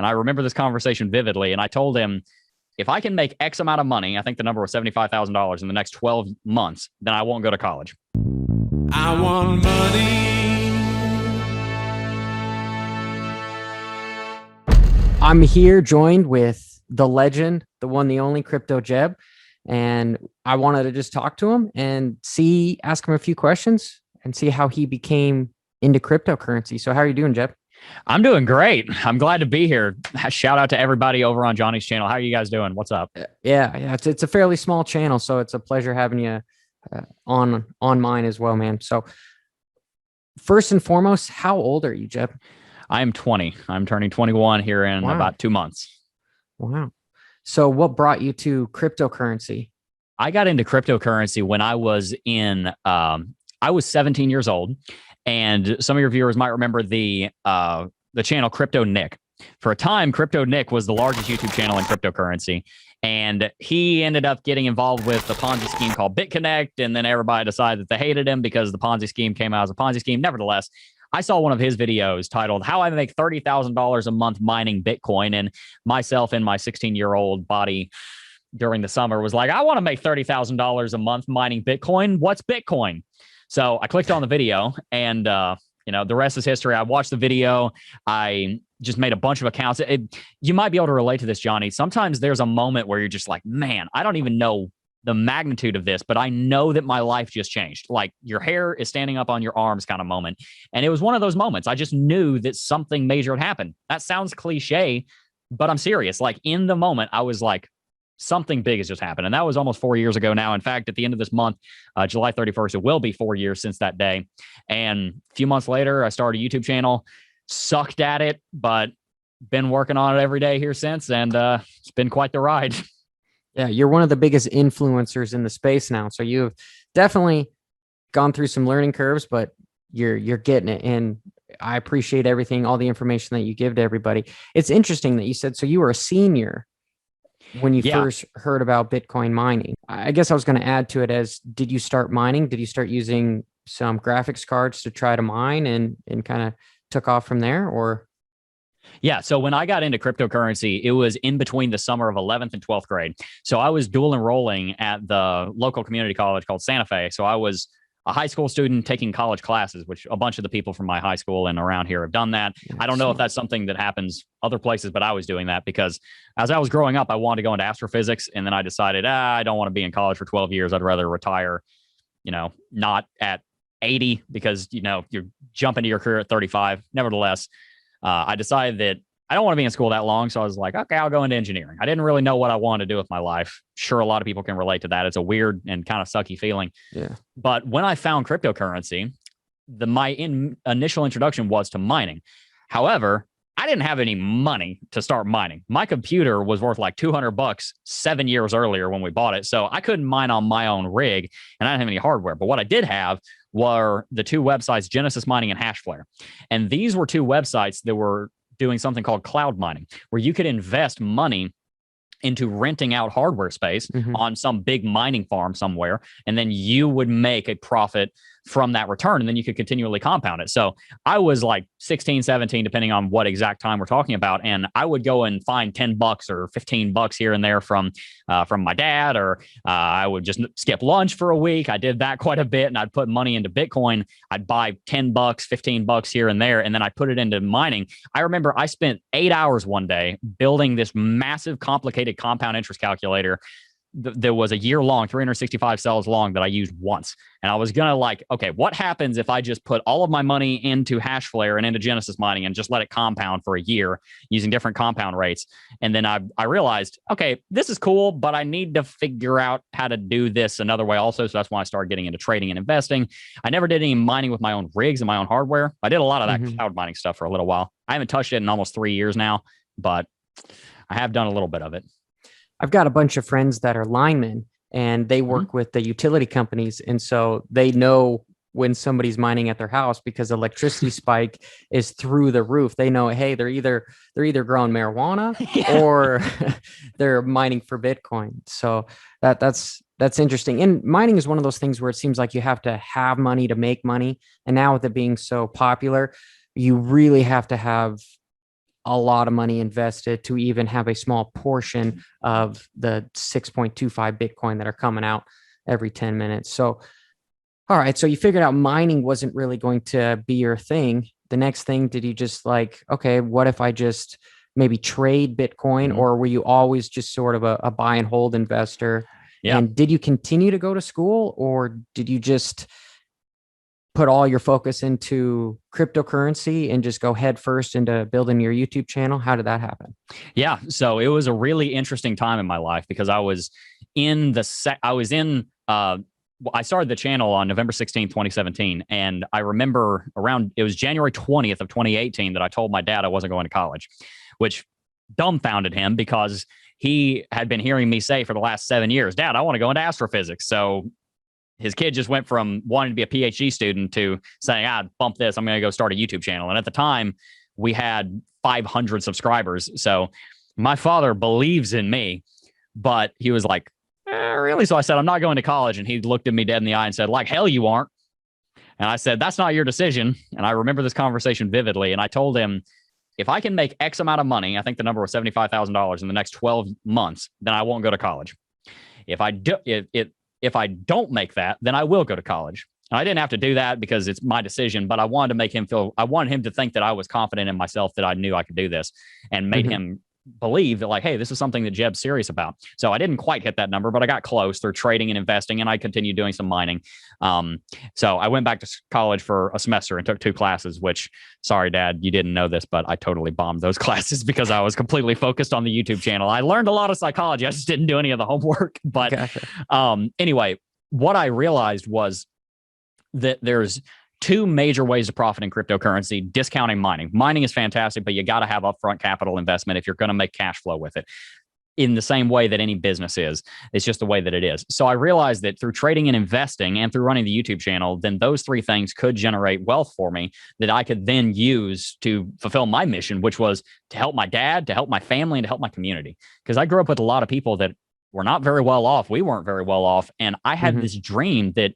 And I remember this conversation vividly. And I told him, if I can make X amount of money, I think the number was $75,000 in the next 12 months, then I won't go to college. I want money. I'm here joined with the legend, the one, the only Crypto Jebb. And I wanted to just talk to him and ask him a few questions and see how he became into cryptocurrency. So how are you doing, Jebb? I'm doing great. I'm glad to be here. Shout out to everybody over on Johnny's channel. How are you guys doing? What's up? Yeah. It's a fairly small channel, so it's a pleasure having you on mine as well, man. So first and foremost, how old are you, Jebb? I am 20. I'm turning 21 here in about 2 months. Wow. So what brought you to cryptocurrency? I got into cryptocurrency when I was 17 years old. And some of your viewers might remember the channel Crypto Nick. For a time, Crypto Nick was the largest YouTube channel in cryptocurrency. And he ended up getting involved with a Ponzi scheme called BitConnect. And then everybody decided that they hated him because the Ponzi scheme came out as a Ponzi scheme. Nevertheless, I saw one of his videos titled How I Make $30,000 a Month Mining Bitcoin. And myself in my 16-year-old body during the summer was like, I want to make $30,000 a month mining Bitcoin. What's Bitcoin? So I clicked on the video and, the rest is history. I watched the video. I just made a bunch of accounts. You might be able to relate to this, Johnny. Sometimes there's a moment where you're just like, man, I don't even know the magnitude of this, but I know that my life just changed. Like your hair is standing up on your arms kind of moment. And it was one of those moments. I just knew that something major had happened. That sounds cliche, but I'm serious. Like in the moment, I was like, something big has just happened. And that was almost 4 years ago now. In fact, at the end of this month, July 31st, it will be 4 years since that day. And a few months later, I started a YouTube channel, sucked at it, but been working on it every day here since. And it's been quite the ride. Yeah, you're one of the biggest influencers in the space now. So you've definitely gone through some learning curves, but you're getting it. And I appreciate everything, all the information that you give to everybody. It's interesting that you said, so you were a senior when you first heard about Bitcoin mining. I guess I was going to add to it as, did you start mining? Did you start using some graphics cards to try to mine and kind of took off from there, or? Yeah. So when I got into cryptocurrency, it was in between the summer of 11th and 12th grade. So I was dual enrolling at the local community college called Santa Fe. So I was a high school student taking college classes, which a bunch of the people from my high school and around here have done that. I don't know if that's something that happens other places, but I was doing that because as I was growing up, I wanted to go into astrophysics. And then I decided, I don't want to be in college for 12 years. I'd rather retire, not at 80 because, you're jumping to your career at 35. Nevertheless, I decided that I don't want to be in school that long. So I was like, okay, I'll go into engineering. I didn't really know what I wanted to do with my life. Sure, a lot of people can relate to that. It's a weird and kind of sucky feeling. Yeah. But when I found cryptocurrency, my initial introduction was to mining. However, I didn't have any money to start mining. My computer was worth like $200 7 years earlier when we bought it. So I couldn't mine on my own rig and I didn't have any hardware. But what I did have were the two websites, Genesis Mining and Hashflare. And these were two websites that were doing something called cloud mining, where you could invest money into renting out hardware space on some big mining farm somewhere. And then you would make a profit from that return. And then you could continually compound it. So I was like 16, 17, depending on what exact time we're talking about. And I would go and find $10 or $15 here and there from my dad, or I would just skip lunch for a week. I did that quite a bit. And I'd put money into Bitcoin. I'd buy $10, $15 here and there. And then I put it into mining. I remember I spent 8 hours one day building this massive, complicated compound interest calculator that was a year long, 365 cells long, that I used once. And I was going to okay, what happens if I just put all of my money into Hashflare and into Genesis mining and just let it compound for a year using different compound rates? And then I realized, okay, this is cool, but I need to figure out how to do this another way also. So that's when I started getting into trading and investing. I never did any mining with my own rigs and my own hardware. I did a lot of that cloud mining stuff for a little while. I haven't touched it in almost 3 years now, but I have done a little bit of it. I've got a bunch of friends that are linemen and they work with the utility companies. And so they know when somebody's mining at their house because electricity spike is through the roof. They know, hey, they're either growing marijuana or they're mining for Bitcoin. So that's interesting. And mining is one of those things where it seems like you have to have money to make money. And now with it being so popular, you really have to have a lot of money invested to even have a small portion of the 6.25 Bitcoin that are coming out every 10 minutes. So, all right. So you figured out mining wasn't really going to be your thing. The next thing, did you just like, okay, what if I just maybe trade Bitcoin, or were you always just sort of a buy and hold investor? Yeah. And did you continue to go to school, or did you just put all your focus into cryptocurrency and just go head first into building your YouTube channel? How did that happen? Yeah. So it was a really interesting time in my life because I was in I started the channel on November 16th, 2017. And I remember it was January 20th of 2018 that I told my dad I wasn't going to college, which dumbfounded him because he had been hearing me say for the last 7 years, Dad, I want to go into astrophysics. So his kid just went from wanting to be a PhD student to saying, bump this, I'm going to go start a YouTube channel. And at the time, we had 500 subscribers. So my father believes in me, but he was like, really? So I said, I'm not going to college. And he looked at me dead in the eye and said, like, hell you aren't. And I said, that's not your decision. And I remember this conversation vividly. And I told him, if I can make X amount of money, I think the number was $75,000 in the next 12 months, then I won't go to college. If I don't make that, then I will go to college. And I didn't have to do that because it's my decision, but I wanted to make him I wanted him to think that I was confident in myself, that I knew I could do this, and made him believe that, like, hey, this is something that Jebb's serious about. So I didn't quite hit that number, but I got close through trading and investing, and I continued doing some mining. So I went back to college for a semester and took 2 classes, which, sorry, Dad, you didn't know this, but I totally bombed those classes because I was completely focused on the YouTube channel. I learned a lot of psychology. I just didn't do any of the homework. But anyway, what I realized was that there's 2 major ways to profit in cryptocurrency: discounting mining. Mining is fantastic, but you got to have upfront capital investment if you're going to make cash flow with it, in the same way that any business is. It's just the way that it is. So I realized that through trading and investing and through running the YouTube channel, then those 3 things could generate wealth for me that I could then use to fulfill my mission, which was to help my dad, to help my family, and to help my community. Because I grew up with a lot of people that were not very well off. We weren't very well off. And I had this dream that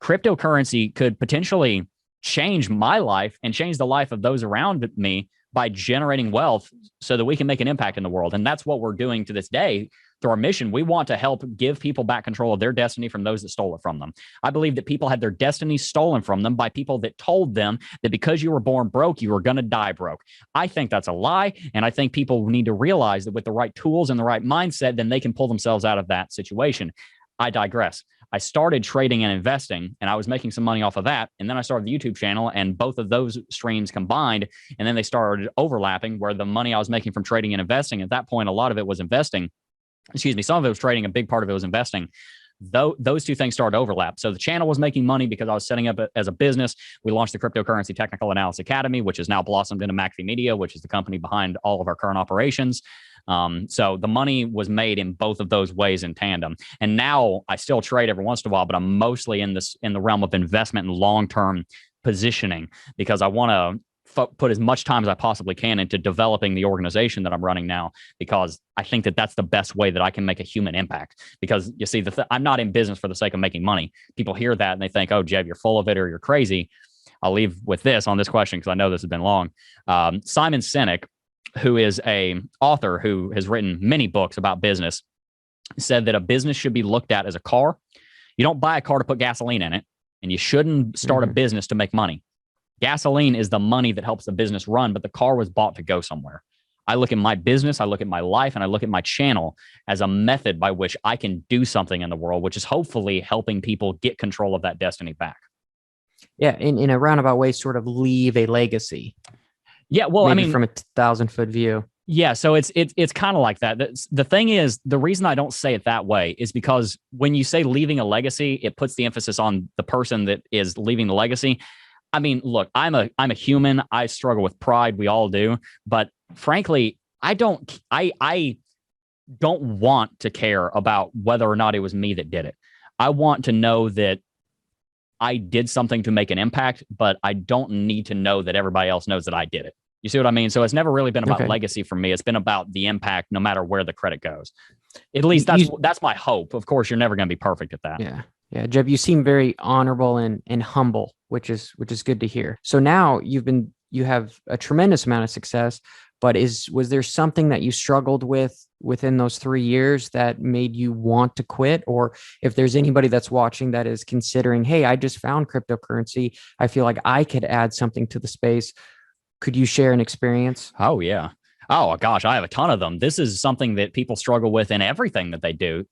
cryptocurrency could potentially change my life and change the life of those around me by generating wealth so that we can make an impact in the world. And that's what we're doing to this day through our mission. We want to help give people back control of their destiny from those that stole it from them. I believe that people had their destiny stolen from them by people that told them that because you were born broke, you were going to die broke. I think that's a lie. And I think people need to realize that with the right tools and the right mindset, then they can pull themselves out of that situation. I digress. I started trading and investing, and I was making some money off of that. And then I started the YouTube channel, and both of those streams combined, and then they started overlapping, where the money I was making from trading and investing, at that point, a lot of it was investing. Some of it was trading. A big part of it was investing. Those 2 things started to overlap. So the channel was making money because I was setting up as a business. We launched the Cryptocurrency Technical Analysis Academy, which has now blossomed into McAfee Media, which is the company behind all of our current operations. So the money was made in both of those ways in tandem. And now I still trade every once in a while, but I'm mostly in the realm of investment and long-term positioning, because I want to put as much time as I possibly can into developing the organization that I'm running now, because I think that that's the best way that I can make a human impact. Because you see, I'm not in business for the sake of making money. People hear that and they think, oh, Jebb, you're full of it or you're crazy. I'll leave with this on this question, because I know this has been long. Simon Sinek, who is a author who has written many books about business, said that a business should be looked at as a car. You don't buy a car to put gasoline in it, and you shouldn't start a business to make money. Gasoline is the money that helps the business run, but the car was bought to go somewhere. I look at my business, I look at my life, and I look at my channel as a method by which I can do something in the world, which is hopefully helping people get control of that destiny back. Yeah, in a roundabout way, sort of leave a legacy. Yeah, well, maybe I mean, from a 1,000-foot view. Yeah, so it's kind of like that. The thing is, the reason I don't say it that way is because when you say leaving a legacy, it puts the emphasis on the person that is leaving the legacy. I mean, look, I'm a human. I struggle with pride. We all do. But frankly, I don't want to care about whether or not it was me that did it. I want to know that I did something to make an impact, but I don't need to know that everybody else knows that I did it. You see what I mean? So it's never really been about legacy for me. It's been about the impact, no matter where the credit goes. At least that's my hope. Of course, you're never going to be perfect at that. Yeah. Yeah. Jebb, you seem very honorable and humble, which is good to hear. So now you have a tremendous amount of success, but was there something that you struggled with within those 3 years that made you want to quit? Or if there's anybody that's watching that is considering, hey, I just found cryptocurrency, I feel like I could add something to the space. Could you share an experience? Oh, yeah. Oh, gosh, I have a ton of them. This is something that people struggle with in everything that they do.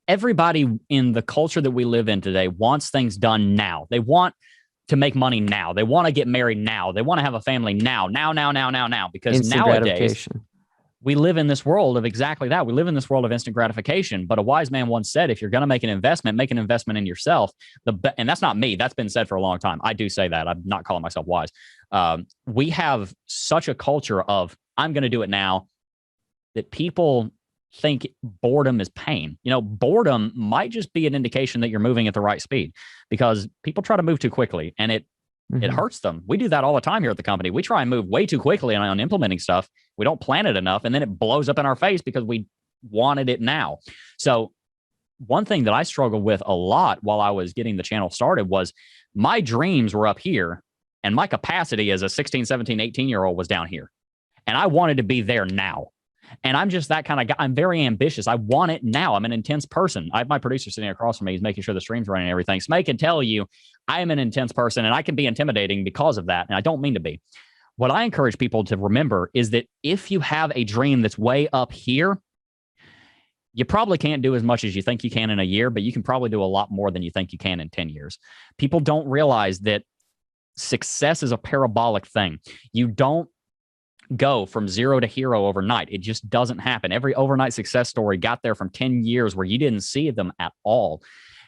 Everybody in the culture that we live in today wants things done now. They want to make money now. They want to get married now. They want to have a family now, because Instant nowadays gratification. we live in this world of exactly that. We live in this world of instant gratification. But a wise man once said, if you're going to make an investment in yourself. And that's not me. That's been said for a long time. I do say that. I'm not calling myself wise. We have such a culture of, I'm going to do it now, that people think boredom is pain. Boredom might just be an indication that you're moving at the right speed, because people try to move too quickly, and it hurts them. We do that all the time here at the company. We try and move way too quickly on implementing stuff. We don't plan it enough, and then it blows up in our face because we wanted it now. So one thing that I struggled with a lot while I was getting the channel started was my dreams were up here, and my capacity as a 16, 17, 18-year-old was down here. And I wanted to be there now. And I'm just that kind of guy. I'm very ambitious. I want it now. I'm an intense person. I have my producer sitting across from me. He's making sure the stream's running and everything. Smay can tell you I am an intense person, and I can be intimidating because of that. And I don't mean to be. What I encourage people to remember is that if you have a dream that's way up here, you probably can't do as much as you think you can in a year, but you can probably do a lot more than you think you can in 10 years. People don't realize that success is a parabolic thing. You don't go from zero to hero overnight. It just doesn't happen. Every overnight success story got there from 10 years where you didn't see them at all.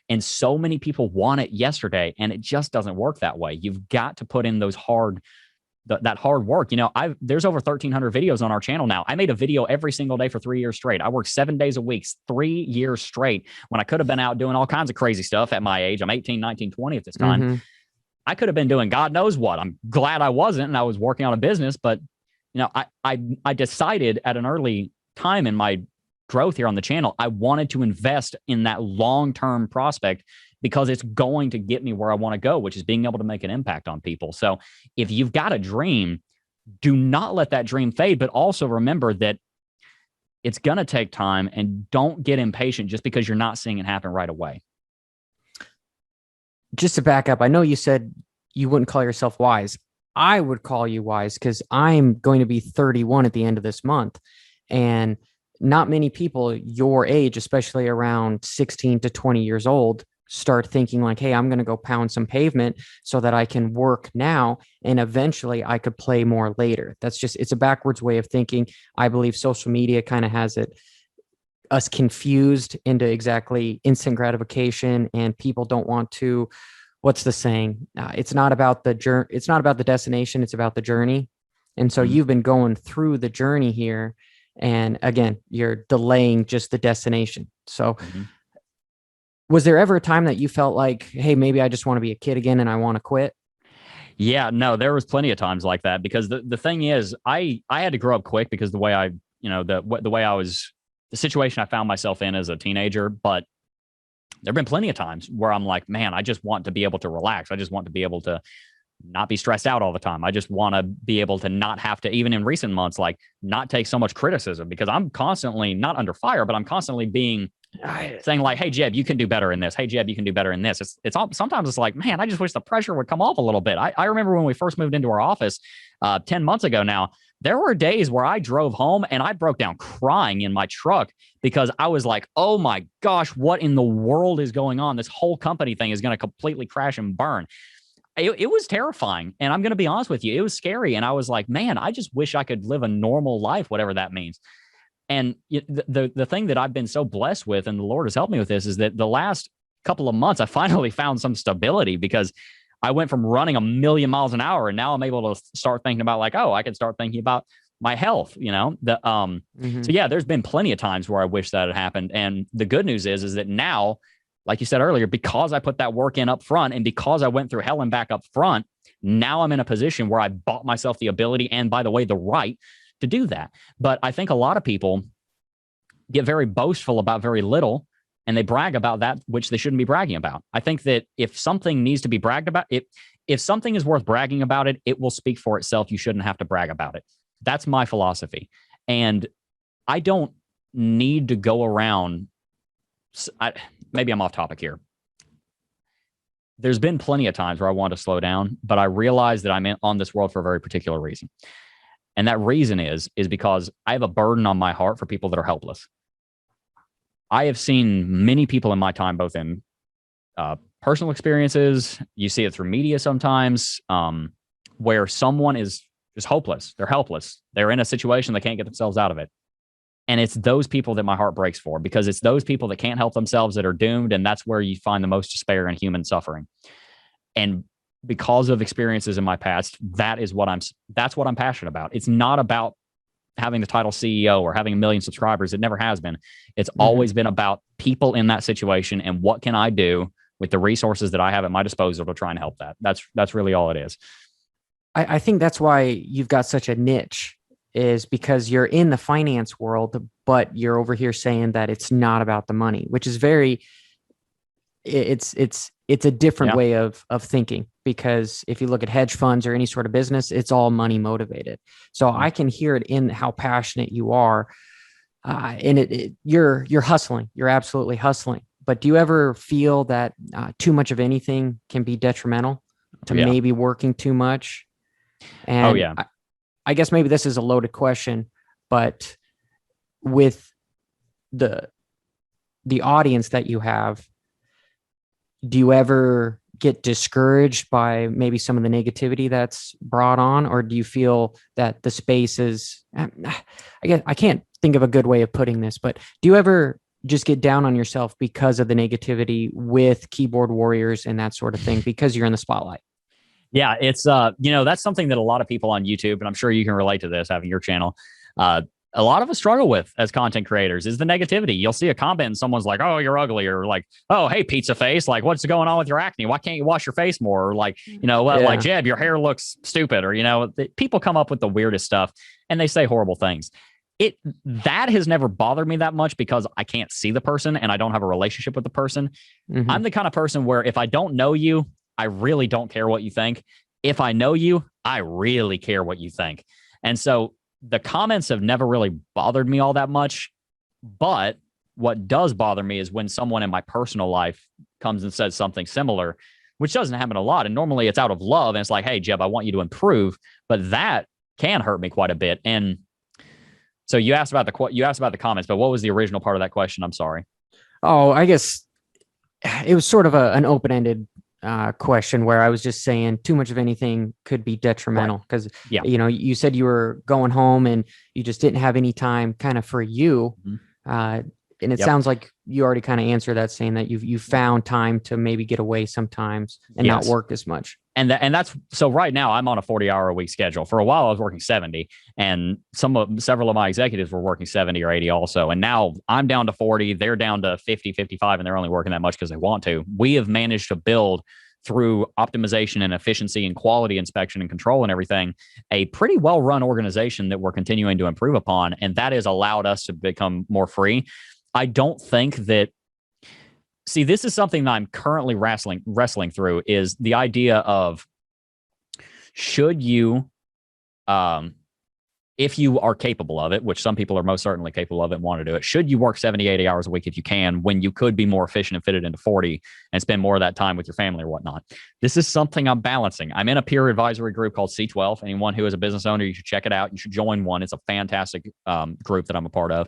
And so many people want it yesterday, and it just doesn't work that way. You've got to put in that hard work. There's over 1,300 videos on our channel now. I made a video every single day for 3 years straight. I worked 7 days a week, 3 years straight, when I could have been out doing all kinds of crazy stuff at my age. I'm 18, 19, 20 at this time. I could have been doing God knows what. I'm glad I wasn't, and I was working on a business, but I decided at an early time in my growth here on the channel, I wanted to invest in that long-term prospect, because it's going to get me where I want to go, which is being able to make an impact on people. So if you've got a dream, do not let that dream fade, but also remember that it's going to take time, and don't get impatient just because you're not seeing it happen right away. Just to back up, I know you said you wouldn't call yourself wise. I would call you wise, because I'm going to be 31 at the end of this month. And not many people your age, especially around 16 to 20 years old, start thinking like, hey, I'm going to go pound some pavement so that I can work now, and eventually I could play more later. It's a backwards way of thinking. I believe social media kind of has us confused into exactly instant gratification, and people don't want to. What's the saying? It's not about the journey. It's not about the destination. It's about the journey. And so you've been going through the journey here, and again, you're delaying just the destination. So was there ever a time that you felt like, hey, maybe I just want to be a kid again and I want to quit? Yeah, no, there was plenty of times like that, because the thing is, I had to grow up quick, because the way the situation I found myself in as a teenager. But there've been plenty of times where I'm like, man, I just want to be able to relax. I just want to be able to not be stressed out all the time. I just want to be able to not have to, even in recent months, like not take so much criticism, because I'm constantly not under fire, but I'm constantly being saying like, hey, Jebb, you can do better in this. Hey, Jebb, you can do better in this. It's all, sometimes it's like, man, I just wish the pressure would come off a little bit. I remember when we first moved into our office 10 months ago now, there were days where I drove home and I broke down crying in my truck, because I was like, oh my gosh, what in the world is going on? This whole company thing is going to completely crash and burn. It was terrifying. And I'm going to be honest with you, it was scary. And I was like, man, I just wish I could live a normal life, whatever that means. And the thing that I've been so blessed with, and the Lord has helped me with this, is that the last couple of months, I finally found some stability, because I went from running 1,000,000 miles an hour, and now I'm able to start thinking about like, oh, I can start thinking about my health, So yeah, there's been plenty of times where I wish that had happened. And the good news is that now, like you said earlier, because I put that work in up front, and because I went through hell and back up front, now I'm in a position where I bought myself the ability, and by the way, the right to do that. But I think a lot of people get very boastful about very little, and they brag about that which they shouldn't be bragging about. I think that if something needs to be bragged about, if something is worth bragging about it, it will speak for itself. You shouldn't have to brag about it. That's my philosophy. And I don't need to go around. Maybe I'm off topic here. There's been plenty of times where I want to slow down, but I realize that I'm on this world for a very particular reason. And that reason is because I have a burden on my heart for people that are helpless. I have seen many people in my time, both in personal experiences, you see it through media sometimes, where someone is just hopeless. They're helpless. They're in a situation they can't get themselves out of it. And it's those people that my heart breaks for, because it's those people that can't help themselves that are doomed. And that's where you find the most despair and human suffering. And because of experiences in my past, that's what I'm passionate about. It's not about having the title CEO or having 1 million subscribers. It never has been. It's always been about people in that situation and what can I do with the resources that I have at my disposal to try and help that. That's really all it is. I think that's why you've got such a niche, is because you're in the finance world, but you're over here saying that it's not about the money, which is it's a different way of thinking, because if you look at hedge funds or any sort of business, it's all money motivated. So I can hear it in how passionate you are. And you're hustling, you're absolutely hustling. But do you ever feel that too much of anything can be detrimental to maybe working too much? And I guess maybe this is a loaded question, but with the audience that you have, do you ever get discouraged by maybe some of the negativity that's brought on? Or do you feel that the space is, I guess I can't think of a good way of putting this, but do you ever just get down on yourself because of the negativity with keyboard warriors and that sort of thing, because you're in the spotlight? Yeah, it's that's something that a lot of people on YouTube, and I'm sure you can relate to this having your channel. A lot of us struggle with as content creators is the negativity. You'll see a comment and someone's like, "Oh, you're ugly," or like, "Oh, hey, pizza face, like what's going on with your acne? Why can't you wash your face more?" Or like, like Jebb, your hair looks stupid, or people come up with the weirdest stuff and they say horrible things. That has never bothered me that much because I can't see the person and I don't have a relationship with the person. I'm the kind of person where if I don't know you, I really don't care what you think. If I know you, I really care what you think. And so the comments have never really bothered me all that much. But what does bother me is when someone in my personal life comes and says something similar, which doesn't happen a lot. And normally it's out of love. And it's like, "Hey, Jebb, I want you to improve." But that can hurt me quite a bit. And so you asked about the comments, but what was the original part of that question? I'm sorry. Oh, I guess it was sort of an open-ended question where I was just saying too much of anything could be detrimental, because you said you were going home and you just didn't have any time kind of for you. And it sounds like you already kind of answered that, saying that you found time to maybe get away sometimes and not work as much. And that's so right now I'm on a 40-hour-a-week schedule. For a while I was working 70, and several of my executives were working 70 or 80 also. And now I'm down to 40, they're down to 50, 55, and they're only working that much because they want to. We have managed to build, through optimization and efficiency and quality inspection and control and everything, a pretty well-run organization that we're continuing to improve upon. And that has allowed us to become more free. I don't think that, see, this is something that I'm currently wrestling through, is the idea of, should you, if you are capable of it, which some people are most certainly capable of it and want to do it, should you work 70, 80 hours a week if you can, when you could be more efficient and fit it into 40 and spend more of that time with your family or whatnot? This is something I'm balancing. I'm in a peer advisory group called C12. Anyone who is a business owner, you should check it out. You should join one. It's a fantastic group that I'm a part of.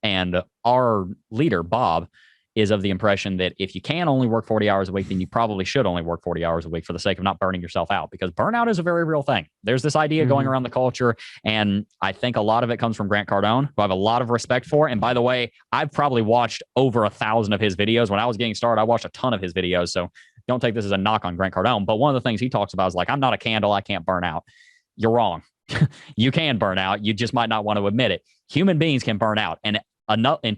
And our leader, Bob, is of the impression that if you can only work 40 hours a week, then you probably should only work 40 hours a week for the sake of not burning yourself out, because burnout is a very real thing. There's this idea going around the culture, and I think a lot of it comes from Grant Cardone, who I have a lot of respect for. And by the way, I've probably watched over 1,000 of his videos. When I was getting started, I watched a ton of his videos, so don't take this as a knock on Grant Cardone. But one of the things he talks about is like, "I'm not a candle, I can't burn out." You're wrong. You can burn out. You just might not want to admit it. Human beings can burn out, and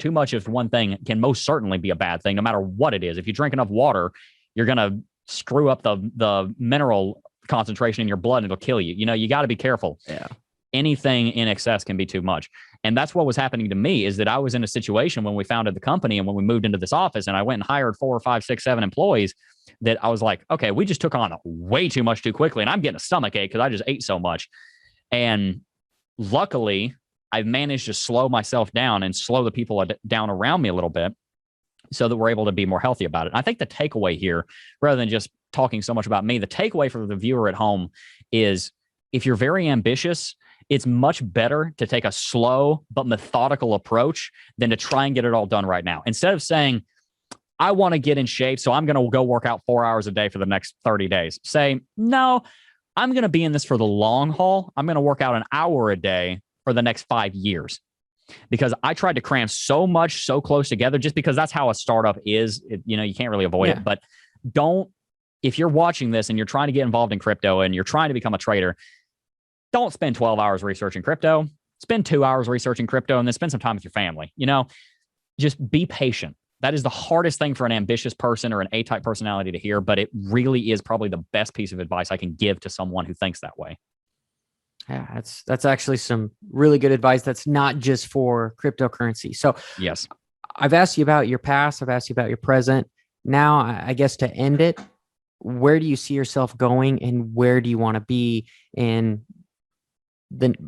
too much of one thing can most certainly be a bad thing, no matter what it is. If you drink enough water, you're going to screw up the mineral concentration in your blood and it'll kill you. You got to be careful. Yeah. anything in excess can be too much. And that's what was happening to me, is that I was in a situation when we founded the company and when we moved into this office and I went and hired 4 or 5, 6, 7 employees, that I was like, okay, we just took on way too much too quickly. And I'm getting a stomach ache because I just ate so much. And luckily, I've managed to slow myself down and slow the people down around me a little bit so that we're able to be more healthy about it. And I think the takeaway here, rather than just talking so much about me, the takeaway for the viewer at home is, if you're very ambitious, it's much better to take a slow but methodical approach than to try and get it all done right now. Instead of saying, I want to get in shape, so I'm going to go work out 4 hours a day for the next 30 days. Say, no, I'm going to be in this for the long haul. I'm going to work out an hour a day for the next 5 years. Because I tried to cram so much so close together, just because that's how a startup is. You can't really avoid it. But if you're watching this and you're trying to get involved in crypto and you're trying to become a trader, don't spend 12 hours researching crypto. Spend 2 hours researching crypto and then spend some time with your family. Just be patient. That is the hardest thing for an ambitious person or an A-type personality to hear, but it really is probably the best piece of advice I can give to someone who thinks that way. Yeah, that's actually some really good advice. That's not just for cryptocurrency. So yes, I've asked you about your past. I've asked you about your present. Now, I guess to end it, where do you see yourself going, and where do you want to be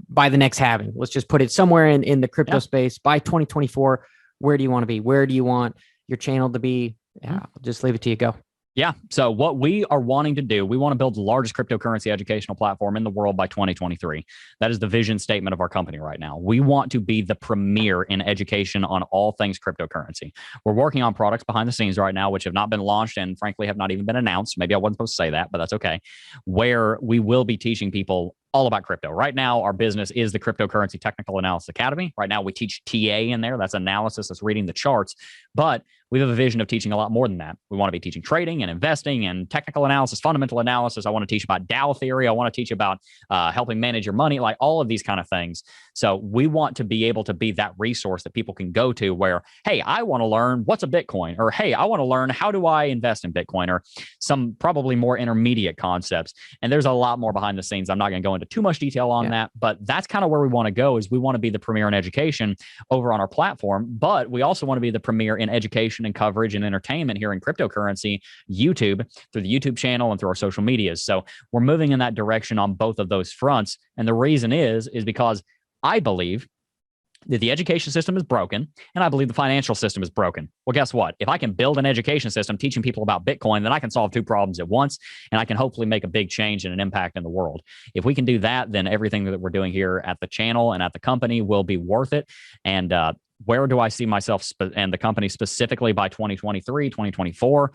by the next halving? Let's just put it somewhere in the crypto space by 2024. Where do you want to be? Where do you want your channel to be? Yeah, I'll just leave it to you. Go. Yeah. So what we are wanting to do, we want to build the largest cryptocurrency educational platform in the world by 2023. That is the vision statement of our company right now. We want to be the premier in education on all things cryptocurrency. We're working on products behind the scenes right now, which have not been launched and frankly have not even been announced. Maybe I wasn't supposed to say that, but that's okay. Where we will be teaching people all about crypto. Right now, our business is the Cryptocurrency Technical Analysis Academy. Right now, we teach TA in there. That's analysis. That's reading the charts. But we have a vision of teaching a lot more than that. We want to be teaching trading and investing and technical analysis, fundamental analysis. I want to teach about Dow theory. I want to teach about helping manage your money, like all of these kind of things. So we want to be able to be that resource that people can go to where, hey, I want to learn what's a Bitcoin, or hey, I want to learn how do I invest in Bitcoin, or some probably more intermediate concepts. And there's a lot more behind the scenes. I'm not going to go into too much detail on that, but that's kind of where we want to go. Is we want to be the premier in education over on our platform, but we also want to be the premier in education and coverage and entertainment here in cryptocurrency, YouTube, through the YouTube channel and through our social medias. So we're moving in that direction on both of those fronts. And the reason is because I believe that the education system is broken, and I believe the financial system is broken. Well, guess what? If I can build an education system teaching people about Bitcoin, then I can solve 2 problems at once, and I can hopefully make a big change and an impact in the world. If we can do that, then everything that we're doing here at the channel and at the company will be worth it. And where do I see myself and the company specifically by 2023, 2024?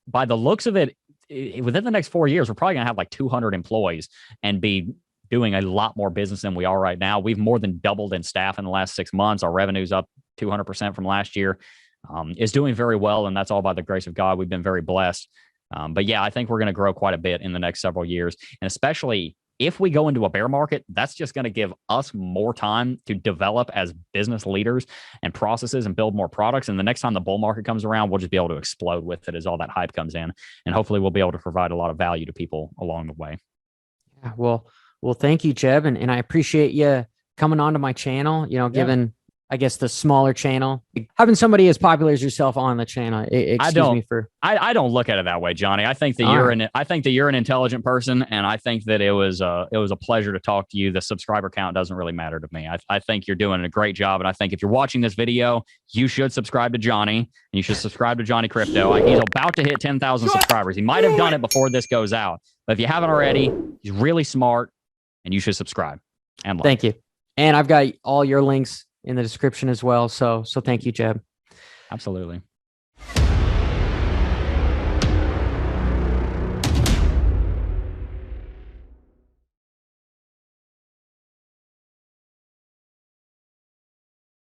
By the looks of it, within the next 4 years, we're probably going to have like 200 employees and be doing a lot more business than we are right now. We've more than doubled in staff in the last 6 months. Our revenue's up 200% from last year. It's doing very well, and that's all by the grace of God. We've been very blessed. But yeah, I think we're going to grow quite a bit in the next several years. And especially if we go into a bear market, that's just going to give us more time to develop as business leaders and processes and build more products. And the next time the bull market comes around, we'll just be able to explode with it as all that hype comes in. And hopefully we'll be able to provide a lot of value to people along the way. Yeah, well, thank you, Jebb. And I appreciate you coming onto my channel, given, I guess, the smaller channel, having somebody as popular as yourself on the channel. I don't look at it that way, Johnny. I think that you're an intelligent person, and I think that it was a pleasure to talk to you. The subscriber count doesn't really matter to me. I think you're doing a great job, and I think if you're watching this video, you should subscribe to Johnny, and you should subscribe to Johnny Crypto. He's about to hit 10,000 subscribers. He might have done it before this goes out, but if you haven't already, he's really smart, and you should subscribe. And thank you. And I've got all your links in the description as well. So thank you, Jebb. Absolutely.